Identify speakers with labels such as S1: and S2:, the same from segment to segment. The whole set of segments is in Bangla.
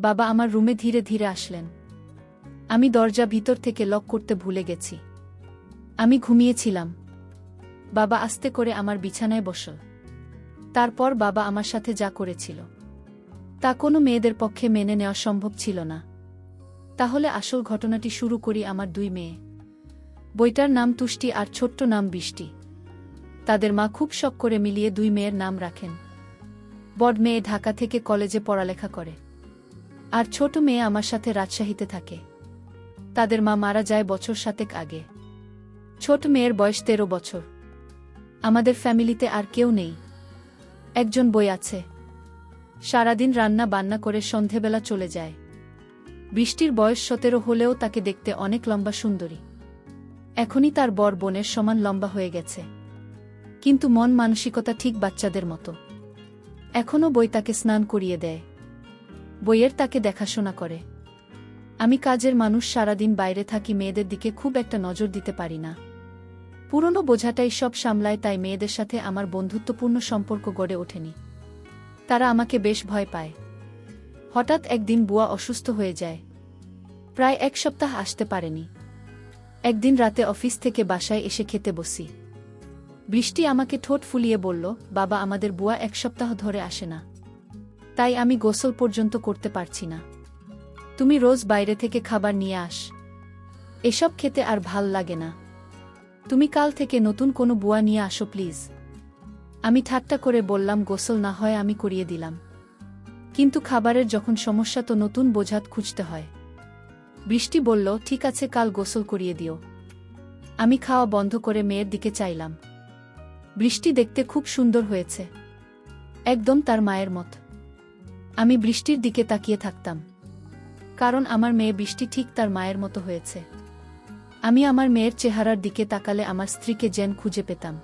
S1: বাবা আমার রুমে ধীরে ধীরে আসলেন। আমি দরজা ভিতর থেকে লক করতে ভুলে গেছি। আমি ঘুমিয়েছিলাম। বাবা আস্তে করে আমার বিছানায় বসল। তারপর বাবা আমার সাথে যা করেছিল তা কোনো মেয়েদের পক্ষে মেনে নেওয়া সম্ভব ছিল না। তাহলে আসল ঘটনাটি শুরু করি। আমার দুই মেয়ে, বইটার নাম তুষ্টি আর ছোট্ট নাম বৃষ্টি। তাদের মা খুব শখ করে মিলিয়ে দুই মেয়ের নাম রাখেন। বড় মেয়ে ঢাকা থেকে কলেজে পড়ালেখা করে, আর ছোট মেয়ে আমার সাথে রাজশাহীতে থাকে। তাদের মা মারা যায় বছর 7 আগে। ছোট মেয়ের বয়স 13 বছর। আমাদের ফ্যামিলিতে আর কেউ নেই। একজন বই আছে, সারাদিন রান্না বান্না করে সন্ধেবেলা চলে যায়। বৃষ্টির বয়স 17 হলেও তাকে দেখতে অনেক লম্বা সুন্দরী। এখনই তার বড় বোনের সমান লম্বা হয়ে গেছে, কিন্তু মন মানসিকতা ঠিক বাচ্চাদের মতো। এখনও বই তাকে স্নান করিয়ে দেয়, বইয়ের তাকে দেখাশোনা করে। আমি কাজের মানুষ, সারাদিন বাইরে থাকি, মেয়েদের দিকে খুব একটা নজর দিতে পারি না। পুরনো বোঝাটাই সব সামলায়, তাই মেয়েদের সাথে আমার বন্ধুত্বপূর্ণ সম্পর্ক গড়ে ওঠেনি। তারা আমাকে বেশ ভয় পায়। হঠাৎ একদিন বুয়া অসুস্থ হয়ে যায়। প্রায় 1 সপ্তাহ আসতে পারেনি। একদিন রাতে অফিস থেকে বাসায় এসে খেতে বসি। বৃষ্টি আমাকে ঠোঁট ফুলিয়ে বলল, বাবা আমাদের বুয়া 1 সপ্তাহ ধরে আসে না, তাই আমি গোসল পর্যন্ত করতে পারছি না। তুমি রোজ বাইরে থেকে খাবার নিয়ে আস, এসব খেতে আর ভাল লাগে না। তুমি কাল থেকে নতুন কোনো বুয়া নিয়ে আসো প্লিজ। আমি ঠাট্টা করে বললাম, গোসল না হয় আমি করিয়ে দিলাম, কিন্তু খাবারের যখন সমস্যা তো নতুন বোঝাত খুঁজতে হয়। বৃষ্টি বলল, ঠিক আছে কাল গোসল করিয়ে দিও। আমি খাওয়া বন্ধ করে মেয়ের দিকে চাইলাম। বৃষ্টি দেখতে খুব সুন্দর হয়েছে, একদম তার মায়ের মত। আমি বৃষ্টির দিকে তাকিয়ে থাকতাম, কারণ আমার মেয়ে বৃষ্টি ঠিক তার মায়ের মতো হয়েছে। আমি আমার মেয়ের চেহারার দিকে তাকালে আমার স্ত্রীকে যেন খুঁজে পেতাম।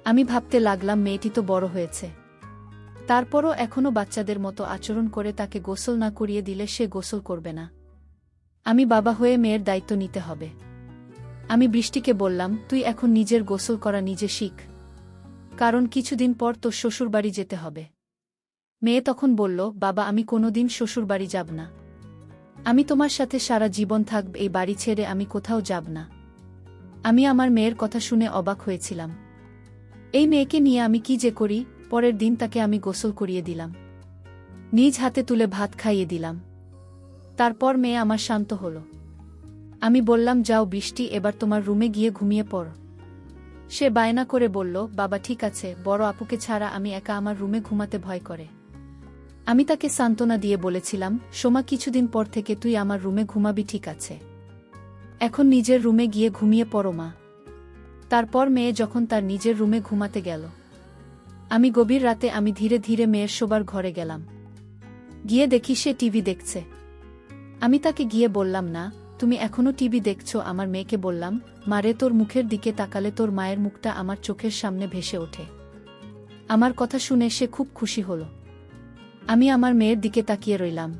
S1: আমি ভাবতে লাগলাম, মেয়েটি তো বড় হয়েছে, তারপরও এখনও বাচ্চাদের মতো আচরণ করে। তাকে গোসল না করিয়ে দিলে সে গোসল করবে না। আমি বাবা হয়ে মেয়ের দায়িত্ব নিতে হবে। আমি বৃষ্টিকে বললাম, তুই এখন নিজের গোসল করা নিজে শিখ, কারণ কিছুদিন পর তোর শ্বশুরবাড়ি যেতে হবে। মেয়ে তখন বলল, বাবা আমি কোনোদিন শ্বশুরবাড়ি যাব না। আমি তোমার সাথে সারা জীবন থাকব, এই বাড়ি ছেড়ে আমি কোথাও যাব না। আমি আমার মেয়ের কথা শুনে অবাক হয়েছিলাম। এই মেয়েকে নিয়ে আমি কি যে করি। পরের দিন তাকে আমি গোসল করিয়ে দিলাম, নিজ হাতে তুলে ভাত খাইয়ে দিলাম। তারপর মেয়ে আমার শান্ত হল। আমি বললাম, যাও বৃষ্টি, এবার তোমার রুমে গিয়ে ঘুমিয়ে পড়। সে বায়না করে বলল, বাবা ঠিক আছে, বড় আপুকে ছাড়া আমি একা আমার রুমে ঘুমাতে ভয় করে। আমি তাকে সান্ত্বনা দিয়ে বলেছিলাম, সোমা কিছুদিন পর থেকে তুই আমার রুমে ঘুমাবি, ঠিক আছে? এখন নিজের রুমে গিয়ে ঘুমিয়ে পড়ো মা। তারপর মেয়ে যখন তার নিজের রুমে ঘুমাতে গেল, আমি গভীর রাতে আমি ধীরে ধীরে মেয়ের শোবার ঘরে গেলাম। গিয়ে দেখি সে টিভি দেখছে। আমি তাকে গিয়ে বললাম, না তুমি এখনো টিভি দেখছো? আমার মেয়েকে বললাম, মারে তোর মুখের দিকে তাকালে তোর মায়ের মুখটা আমার চোখের সামনে ভেসে ওঠে। আমার কথা শুনে সে খুব খুশি হল। আমি আমার মেয়ের দিকে তাকিয়ে রইলাম।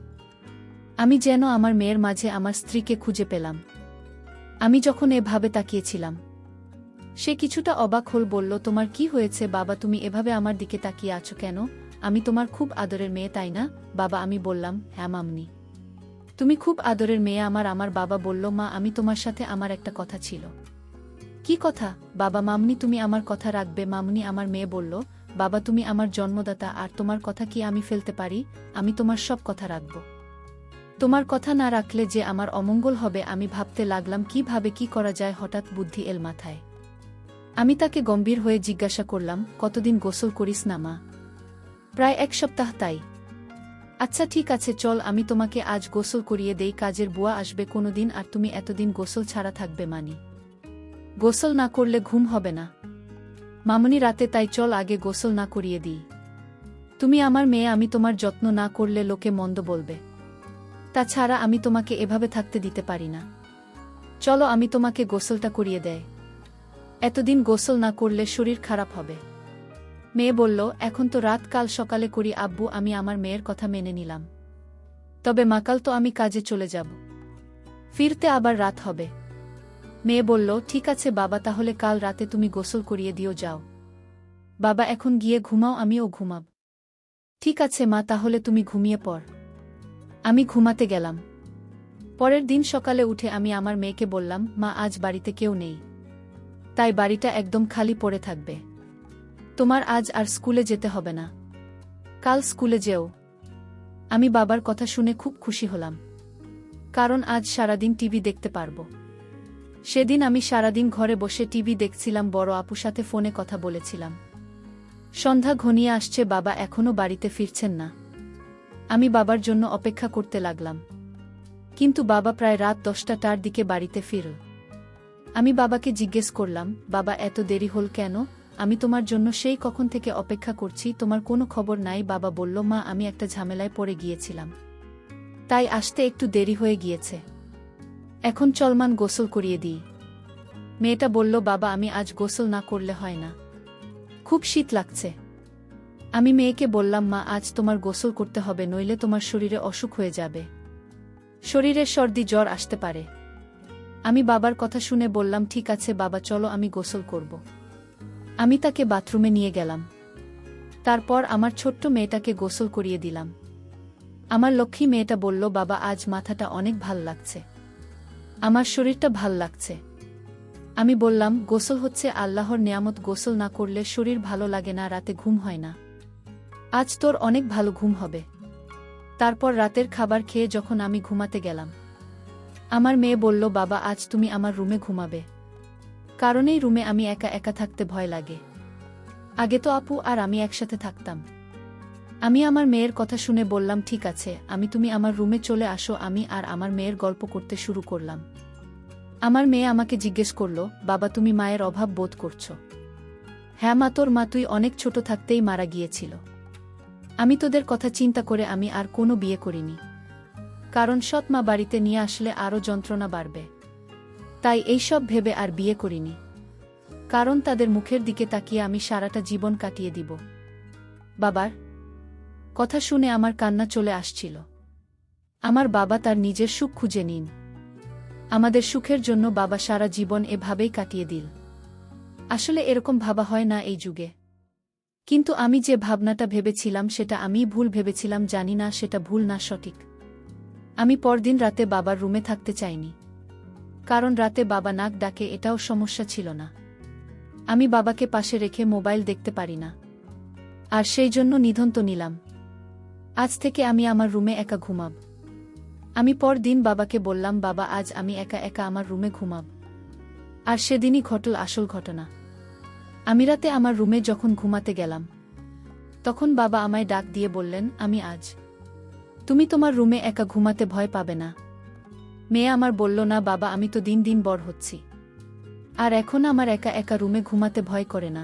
S1: আমি যেন আমার মেয়ের মাঝে আমার স্ত্রীকে খুঁজে পেলাম। আমি যখন এভাবে তাকিয়েছিলাম, সে কিছুটা অবাক হল। বলল, তোমার কি হয়েছে বাবা, তুমি এভাবে আমার দিকে তাকিয়ে আছো কেন? আমি তোমার খুব আদরের মেয়ে, তাই না বাবা? আমি বললাম, হ্যাঁ মামনি, তুমি খুব আদরের মেয়ে আমার। আমার বাবা বলল, মা আমি তোমার সাথে আমার একটা কথা ছিল। কি কথা বাবা? মামনি তুমি আমার কথা রাখবে? মামনি আমার মেয়ে বলল, বাবা তুমি আমার জন্মদাতা, আর তোমার কথা কি আমি ফেলতে পারি? আমি তোমার সব কথা রাখব। তোমার কথা না রাখলে যে আমার অমঙ্গল হবে। আমি ভাবতে লাগলাম কিভাবে কি করা যায়। হঠাৎ বুদ্ধি এল মাথায়। আমি তাকে গম্ভীর হয়ে জিজ্ঞাসা করলাম, কতদিন গোসল করিস না মা? প্রায় 1 সপ্তাহ। তাই? আচ্ছা ঠিক আছে, চল আমি তোমাকে আজ গোসল করিয়ে দেই। কাজের বুয়া আসবে কোনোদিন, আর তুমি এতদিন গোসল ছাড়া থাকবে মানি? গোসল না করলে ঘুম হবে না মামনি রাতে, তাই চল আগে গোসল না করিয়ে দিই। তুমি আমার মেয়ে, আমি তোমার যত্ন না করলে লোকে মন্দ বলবে। তাছাড়া আমি তোমাকে এভাবে থাকতে দিতে পারি না। চলো আমি তোমাকে গোসলটা করিয়ে দেয়। এতদিন গোসল না করলে শরীর খারাপ হবে। মেয়ে বলল, এখন তো রাত, কাল সকালে করি। আব্বু আমি আমার মেয়ের কথা মেনে নিলাম, তবে মাকাল তো আমি কাজে চলে যাব, ফিরতে আবার রাত হবে। মেয়ে বলল, ঠিক আছে বাবা, তাহলে কাল রাতে তুমি গোসল করিয়ে দিও, যাও বাবা এখন গিয়ে ঘুমাও, আমিও ঘুমাব। ঠিক আছে মা, তাহলে তুমি ঘুমিয়ে পড়। আমি ঘুমাতে গেলাম। পরের দিন সকালে উঠে আমি আমার মেয়েকে বললাম, মা, আজ বাড়িতে কেউ নেই, তাই বাড়িটা একদম খালি পড়ে থাকবে। তোমার আজ আর স্কুলে যেতে হবে না, কাল স্কুলে যেও। আমি বাবার কথা শুনে খুব খুশি হলাম, কারণ আজ সারাদিন টিভি দেখতে পারবো। সেদিন আমি সারাদিন ঘরে বসে টিভি দেখছিলাম, বড় আপুর সাথে ফোনে কথা বলেছিলাম। সন্ধ্যা ঘনিয়ে আসছে, বাবা এখনো বাড়িতে ফিরছেন না। আমি বাবার জন্য অপেক্ষা করতে লাগলাম, কিন্তু বাবা প্রায় রাত 10টার দিকে বাড়িতে ফিরল। আমি বাবাকে জিজ্ঞেস করলাম, বাবা, এত দেরি হল কেন? আমি তোমার জন্য সেই কখন থেকে অপেক্ষা করছি, তোমার কোনো খবর নাই। বাবা বলল, মা, আমি একটা ঝামেলায় পড়ে গিয়েছিলাম, তাই আসতে একটু দেরি হয়ে গিয়েছে। এখন চলমান গোসল করিয়ে দিই। মেয়েটা বলল, বাবা, আমি আজ গোসল না করলে হয় না, খুব শীত লাগছে। আমি মেয়েকে বললাম, মা, আজ তোমার গোসল করতে হবে, নইলে তোমার শরীরে অসুখ হয়ে যাবে, শরীরে সর্দি জ্বর আসতে পারে। আমি বাবার কথা শুনে বললাম, ঠিক আছে বাবা, চলো আমি গোসল করব। আমি তাকে বাথরুমে নিয়ে গেলাম। তারপর আমার ছোট্ট মেয়েটাকে গোসল করিয়ে দিলাম। আমার লক্ষ্মী মেয়েটা বলল, বাবা, আজ মাথাটা অনেক ভাল লাগছে, আমার শরীরটা ভাল লাগছে। আমি বললাম, গোসল হচ্ছে আল্লাহর নেয়ামত, গোসল না করলে শরীর ভালো লাগে না, রাতে ঘুম হয় না। আজ তোর অনেক ভালো ঘুম হবে। তারপর রাতের খাবার খেয়ে যখন আমি ঘুমাতে গেলাম, আমার মেয়ে বলল, বাবা, আজ তুমি আমার রুমে ঘুমাবে, কারণ এই রুমে আমি একা একা থাকতে ভয় লাগে। আগে তো আপু আর আমি একসাথে থাকতাম। আমি আমার মেয়ের কথা শুনে বললাম, ঠিক আছে, তুমি আমার রুমে চলে আসো। আমি আর আমার মেয়ের গল্প করতে শুরু করলাম। আমার মেয়ে আমাকে জিজ্ঞেস করল, বাবা, তুমি মায়ের অভাব বোধ করছো? হ্যাঁ মা, তোর মা তুই অনেক ছোট থাকতেই মারা গিয়েছিল। আমি তোদের কথা চিন্তা করে আমি আর কোনো বিয়ে করিনি, কারণ সৎ মা বাড়িতে নিয়ে আসলে আরও যন্ত্রণা বাড়বে। তাই এইসব ভেবে আর বিয়ে করিনি, কারণ তাদের মুখের দিকে তাকিয়ে আমি সারাটা জীবন কাটিয়ে দিব। বাবার কথা শুনে আমার কান্না চলে আসছিল। আমার বাবা তার নিজের সুখ খুঁজে নিন, আমাদের সুখের জন্য বাবা সারা জীবন এভাবেই কাটিয়ে দিল। আসলে এরকম ভাবা হয় না এই যুগে, কিন্তু আমি যে ভাবনাটা ভেবেছিলাম সেটা আমিই ভুল ভেবেছিলাম। জানি না সেটা ভুল না সঠিক। আমি পরদিন রাতে বাবার রুমে থাকতে চাইনি, কারণ রাতে বাবা নাক ডাকে, এটাও সমস্যা ছিল না। আমি বাবাকে পাশে রেখে মোবাইল দেখতে পারি না, আর সেই জন্য নিধন্ত নিলাম, আজ থেকে আমি আমার রুমে একা ঘুমাব। আমি পরদিন বাবাকে বললাম, বাবা, আজ আমি একা একা আমার রুমে ঘুমাব। আর সেদিনই ঘটল আসল ঘটনা। আমি রাতে আমার রুমে যখন ঘুমাতে গেলাম, তখন বাবা আমায় ডাক দিয়ে বললেন, তুমি তোমার রুমে একা ঘুমাতে ভয় পাবে না? মেয়ে আমার বলল, না বাবা, আমি তো দিন দিন বড় হচ্ছি, আর এখন আমার একা একা রুমে ঘুমাতে ভয় করে না।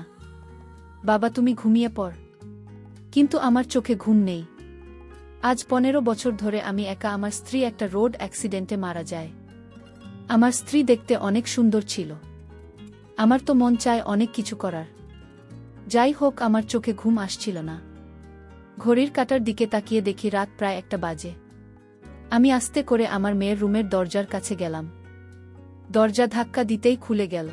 S1: বাবা, তুমি ঘুমিয়ে পড়। কিন্তু আমার চোখে ঘুম নেই। আজ 15 বছর ধরে আমি একা। আমার স্ত্রী একটা রোড অ্যাক্সিডেন্টে মারা যায়। আমার স্ত্রী দেখতে অনেক সুন্দর ছিল। আমার তো মন চায় অনেক কিছু করার। যাই হোক, আমার চোখে ঘুম আসছিল না। ঘড়ির কাঁটার দিকে তাকিয়ে দেখি রাত প্রায় 1টা বাজে। আমি আস্তে করে আমার মেয়ের রুমের দরজার কাছে গেলাম। দরজা ধাক্কা দিতেই খুলে গেল।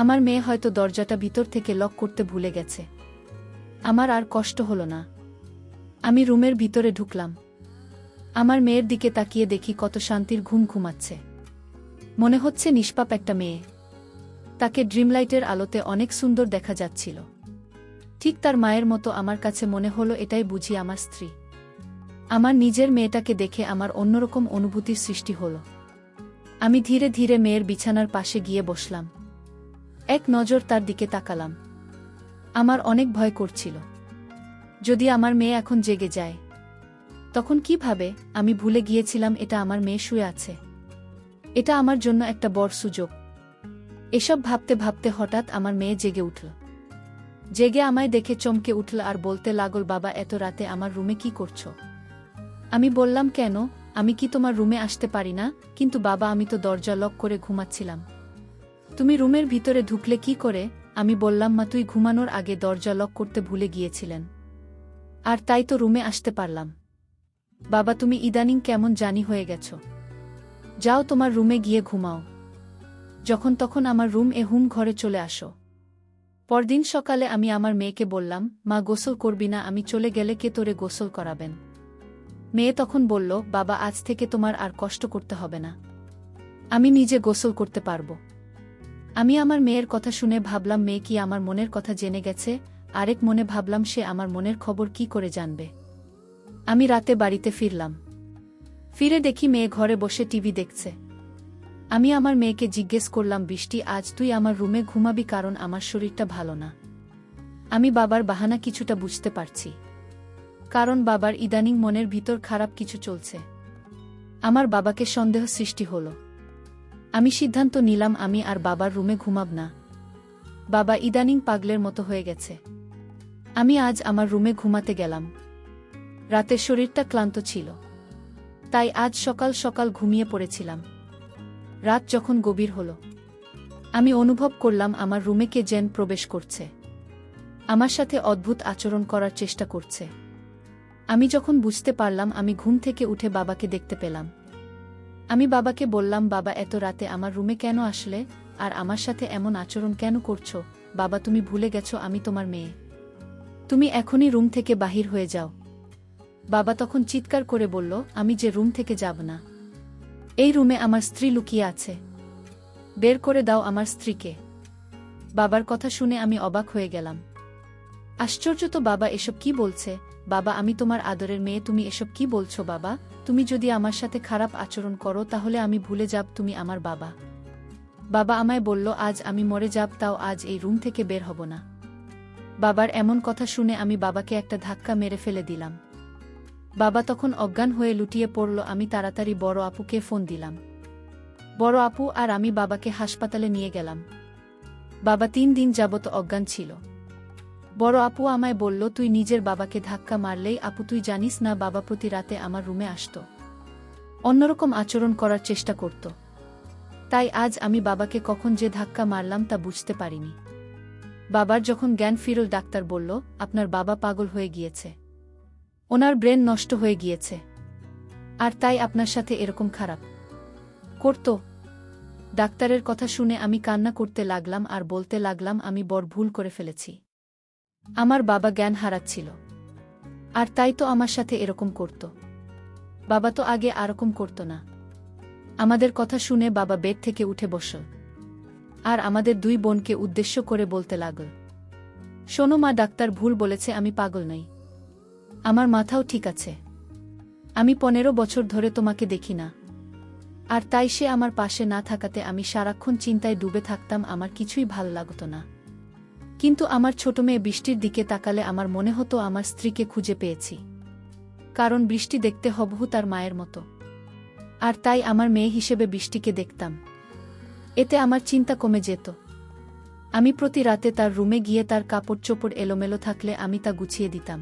S1: আমার মেয়ে হয়তো দরজাটা ভিতর থেকে লক করতে ভুলে গেছে। আমার আর কষ্ট হলো না। আমি রুমের ভিতরে ঢুকলাম। আমার মেয়ের দিকে তাকিয়ে দেখি কত শান্তির ঘুম ঘুমাচ্ছে। মনে হচ্ছে নিষ্পাপ একটা মেয়ে। তাকে ড্রিমলাইটের আলোতে অনেক সুন্দর দেখা যাচ্ছিল। ঠিক তার মায়ের মতো আমার কাছে মনে হলো, এটাই বুঝি আমার স্ত্রী। আমার নিজের মেয়েটাকে দেখে আমার অন্যরকম অনুভূতির সৃষ্টি হলো। আমি ধীরে ধীরে মেয়ের বিছানার পাশে গিয়ে বসলাম। এক নজর তার দিকে তাকালাম। আমার অনেক ভয় করছিল, যদি আমার মেয়ে এখন জেগে যায় তখন কিভাবে। আমি ভুলে গিয়েছিলাম এটা আমার মেয়ে শুয়ে আছে। এটা আমার জন্য একটা বড় সুযোগ। এসব ভাবতে ভাবতে হঠাৎ আমার মেয়ে জেগে উঠল। জেগে আমায় দেখে চমকে উঠল আর বলতে লাগল, বাবা, এত রাতে আমার রুমে কি করছো? আমি বললাম, কেন, আমি কি তোমার রুমে আসতে পারি না? কিন্তু বাবা, আমি তো দরজা লক করে ঘুমাচ্ছিলাম। তুমি রুমের ভিতরে ঢুকলে কি করে? আমি বললাম, মা, তুই ঘুমানোর আগে দরজা লক করতে ভুলে গিয়েছিলেন, আর তাই তো রুমে আসতে পারলাম। বাবা, তুমি ইদানিং কেমন জানি হয়ে গেছ। যাও তোমার রুমে গিয়ে ঘুমাও। যখন তখন আমার হুম ঘরে চলে আসো। পরদিন সকালে আমি আমার মেয়েকে বললাম, মা, গোসল করবি না? আমি চলে গেলে কে তোরে গোসল করাবেন? মেয়ে তখন বলল, বাবা আজ থেকে তোমার আর কষ্ট করতে হবে না। আমি নিজে গোসল করতে পারব। আমি আমার মেয়ের কথা শুনে ভাবলাম মেয়ে কি আমার মনের কথা জেনে গেছে, আরেক মনে ভাবলাম সে আমার মনের খবর কি করে জানবে। আমি রাতে বাড়িতে ফিরলাম। ফিরে দেখি মেয়ে ঘরে বসে টিভি দেখছে। আমি আমার মেয়েকে জিজ্ঞেস করলাম, বৃষ্টি আজ তুই আমার রুমে ঘুমাবি কারণ আমার শরীরটা ভালো না। আমি বাবার বাহানা কিছুটা বুঝতে পারছি, কারণ বাবার ইদানিং মনের ভিতর খারাপ কিছু চলছে। আমার বাবাকে সন্দেহ সৃষ্টি হলো। আমি সিদ্ধান্ত নিলাম আমি আর বাবার রুমে ঘুমাব না। বাবা ইদানিং পাগলের মতো হয়ে গেছে। আমি আজ আমার রুমে ঘুমাতে গেলাম। রাতে শরীরটা ক্লান্ত ছিল, তাই আজ সকাল সকাল ঘুমিয়ে পড়েছিলাম। রাত যখন গভীর হল, আমি অনুভব করলাম আমার রুমে কে যেন প্রবেশ করছে। আমার সাথে অদ্ভুত আচরণ করার চেষ্টা করছে। আমি যখন বুঝতে পারলাম, আমি ঘুম থেকে উঠে বাবাকে দেখতে পেলাম। আমি বাবাকে বললাম, বাবা এত রাতে আমার রুমে কেন আসলে, আর আমার সাথে এমন আচরণ কেন করছো? বাবা তুমি ভুলে গেছো আমি তোমার মেয়ে। তুমি এখনই রুম থেকে বাহির হয়ে যাও। বাবা তখন চিৎকার করে বলল, আমি যে রুম থেকে যাব না। এই রুমে আমার স্ত্রী লুকিয়ে আছে। বের করে দাও আমার স্ত্রীকে। বাবার কথা শুনে আমি অবাক হয়ে গেলাম। আশ্চর্য তো, বাবা এসব কি বলছে? বাবা আমি তোমার আদরের মেয়ে, তুমি এসব কি বলছো বাবা? তুমি যদি আমার সাথে খারাপ আচরণ করো তাহলে আমি ভুলে যাব তুমি আমার বাবা। বাবা আমায় বলল, আজ আমি মরে যাব তাও আজ এই রুম থেকে বের হব না। বাবার এমন কথা শুনে আমি বাবাকে একটা ধাক্কা মেরে ফেলে দিলাম। বাবা তখন অজ্ঞান হয়ে লুটিয়ে পড়ল। আমি তাড়াতাড়ি বড় আপুকে ফোন দিলাম। বড় আপু আর আমি বাবাকে হাসপাতালে নিয়ে গেলাম। বাবা 3 দিন যাবত অজ্ঞান ছিল। বড় আপু আমায় বলল, তুই নিজের বাবাকে ধাক্কা মারলেই আপু, তুই জানিস না বাবা প্রতি রাতে আমার রুমে আসত, অন্যরকম আচরণ করার চেষ্টা করত। তাই আজ আমি বাবাকে কখন যে ধাক্কা মারলাম তা বুঝতে পারিনি। বাবার যখন জ্ঞান ফিরল, ডাক্তার বলল, আপনার বাবা পাগল হয়ে গিয়েছে, ওনার ব্রেন নষ্ট হয়ে গিয়েছে, আর তাই আপনার সাথে এরকম খারাপ করত। ডাক্তারের কথা শুনে আমি কান্না করতে লাগলাম আর বলতে লাগলাম, আমি বড় ভুল করে ফেলেছি। আমার বাবা জ্ঞান হারাচ্ছিল, আর তাই তো আমার সাথে এরকম করত। বাবা তো আগে এরকম করত না। আমাদের কথা শুনে বাবা বেড থেকে উঠে বসল, আর আমাদের 2 বোনকে উদ্দেশ্য করে বলতে লাগল, শোনো মা, ডাক্তার ভুল বলেছে, আমি পাগল নই। আমার মাথাও ঠিক আছে। আমি 15 বছর ধরে তোমাকে দেখি না, আর তাই সে আমার পাশে না থাকাতে আমি সারাক্ষণ চিন্তায় ডুবে থাকতাম, আমার কিছুই ভালো লাগত না। কিন্তু আমার ছোট মেয়ে বৃষ্টির দিকে তাকালে আমার মনে হতো আমার স্ত্রীকে খুঁজে পেয়েছি, কারণ বৃষ্টি দেখতে হুবহু তার মায়ের মতো, আর তাই আমার মেয়ে হিসেবে বৃষ্টিকে দেখতাম। এতে আমার চিন্তা কমে যেত। আমি প্রতি রাতে তার রুমে গিয়ে তার কাপড় চোপড় এলোমেলো থাকলে আমি তা গুছিয়ে দিতাম।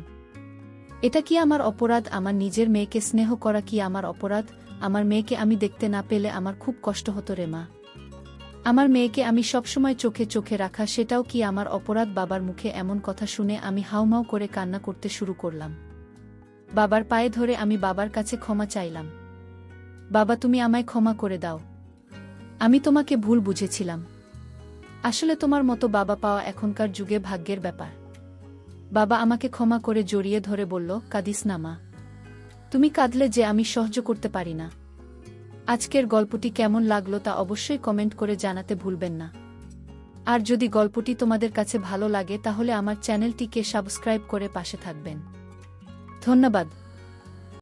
S1: এটা কি আমার অপরাধ? আমার নিজের মেয়েকে স্নেহ করা কি আমার অপরাধ? আমার মেয়েকে আমি দেখতে না পেলে আমার খুব কষ্ট হতো রে মা। আমার মেয়েকে আমি সবসময় চোখে চোখে রাখা, সেটাও কি আমার অপরাধ? বাবার মুখে এমন কথা শুনে আমি হাউমাউ করে কান্না করতে শুরু করলাম। বাবার পায়ে ধরে আমি বাবার কাছে ক্ষমা চাইলাম। বাবা তুমি আমায় ক্ষমা করে দাও, আমি তোমাকে ভুল বুঝেছিলাম। আসলে তোমার মতো বাবা পাওয়া এখনকার যুগে ভাগ্যের ব্যাপার। বাবা আমাকে ক্ষমা করে জড়িয়ে ধরে বলল, কাঁদিস না মা, তুমি কাঁদলে যে আমি সহ্য করতে পারি না। আজকের গল্পটি কেমন লাগলো তা অবশ্যই কমেন্ট করে জানাতে ভুলবেন না। আর যদি গল্পটি তোমাদের কাছে ভালো লাগে তাহলে আমার চ্যানেলটিকে সাবস্ক্রাইব করে পাশে থাকবেন। ধন্যবাদ।